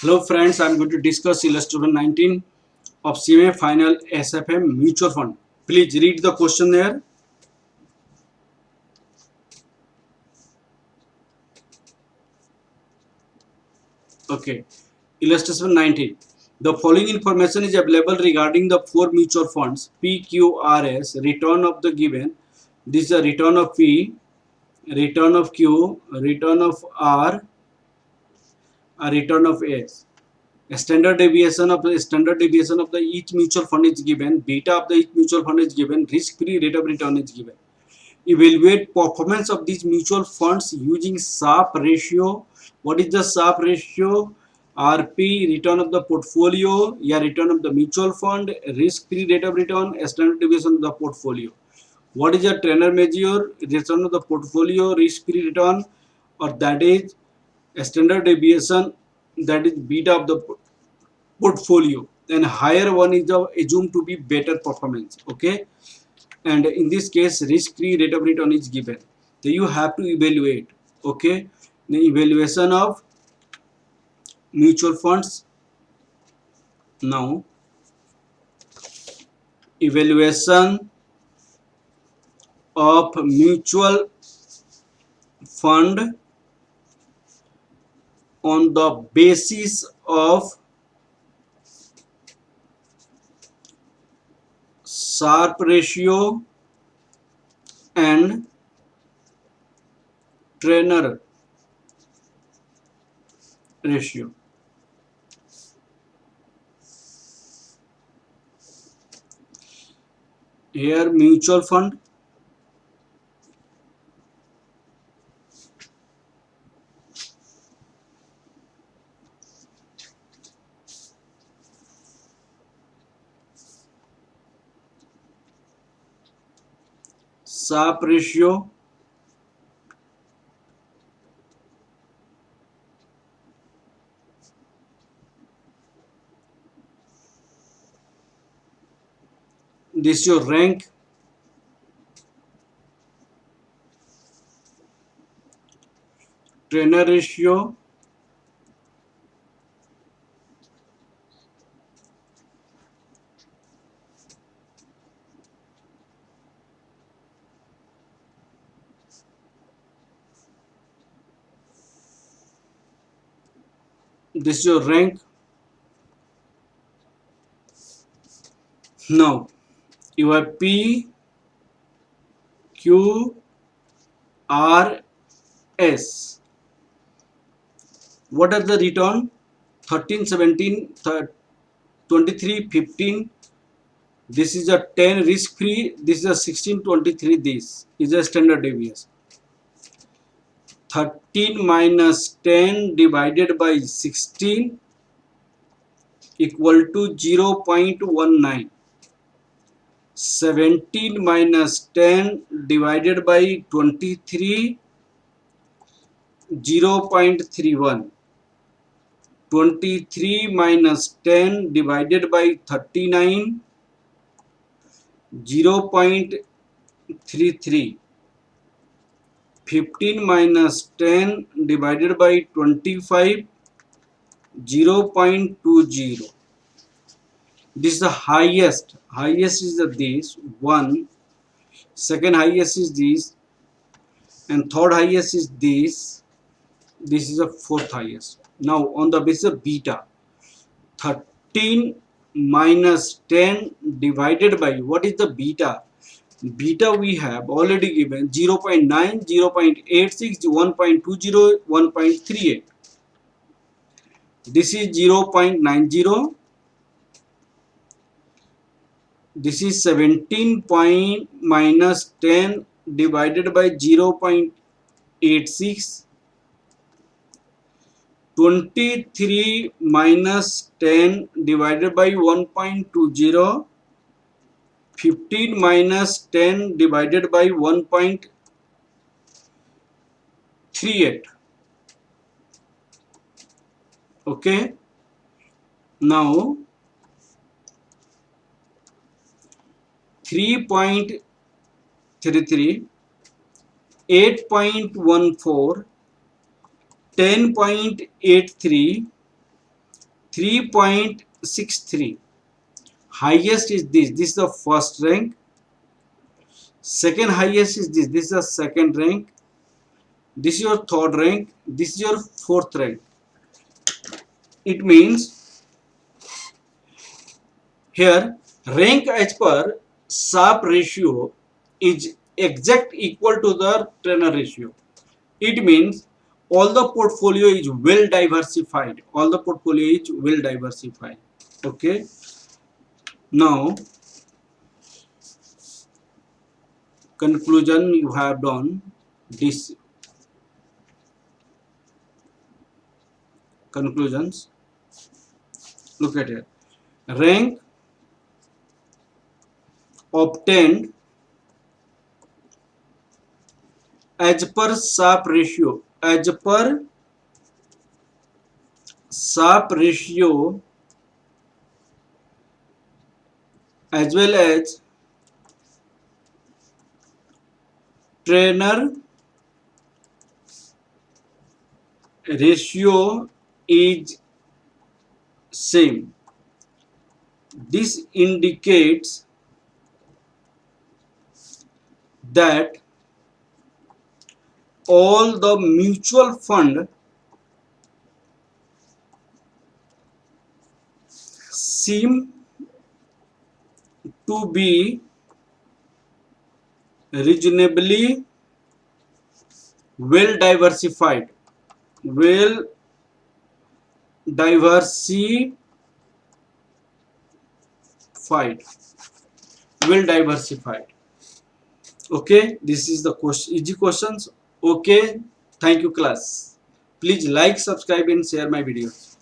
Hello friends, I am going to discuss illustration 19 of CMA Final SFM Mutual Fund. Please read the question there. Okay. Illustration 19. The following information is available regarding the four mutual funds PQRS, return of the given. This is a return of P, return of Q, return of R, a return of S. A standard deviation of the each mutual fund is given, beta of the each mutual fund is given, risk-free rate of return is given. Evaluate performance of these mutual funds using Sharpe ratio. What is the Sharpe ratio? RP, return of the portfolio, या return of the mutual fund, risk-free rate of return, standard deviation of the portfolio. What is the Trainer measure? Return of the portfolio, risk-free return, or that is a standard deviation, that is beta of the portfolio. And higher one is assumed to be better performance. Okay, and in this case risk-free rate of return is given. So you have to evaluate. Okay, the evaluation of mutual funds. Now evaluation of mutual fund on the basis of Sharpe ratio and Trainer ratio. Here mutual fund, Sharpe ratio this is your rank, Trainer ratio, this is your rank. Now you have P, Q, R, S. What are the return? 13, 17, 23, 15. This is a 10 risk free. This is a 16, 23. This is a standard deviation. 13 minus 10 divided by 16 equal to 0.19. 17 minus 10 divided by 23, 0.31. 23 minus 10 divided by 39, 0.33. 15 minus 10 divided by 25, 0.20. This is the highest. Highest is this one. Second highest is this, and third highest is this. This is the fourth highest. Now on the basis of beta, 13 minus 10 divided by, what is the beta? Beta we have already given 0.9, 0.86, 1.20, 1.38. This is 0.90. This is 17 point minus 10 divided by 0.86. 23 minus 10 divided by 1.20. 15 minus 10 divided by 1.38. Okay. Now 3.33, 8.14, 10.83, 3.63. Highest is this. This is the first rank. Second highest is this. This is the second rank. This is your third rank. This is your fourth rank. It means here rank as per Sharpe ratio is exact equal to the trainer ratio. It means all the portfolio is well diversified. All the portfolio is well diversified. Okay. Now conclusion you have done this conclusions. Look at here. Rank obtained as per Sharpe ratio. As per Sharpe ratio as well as trainer ratio is same. This indicates that all the mutual fund seem to be reasonably well diversified. Well diversified. Well diversified. Okay, this is the question, easy questions. Okay, thank you class. Please like, subscribe and share my videos.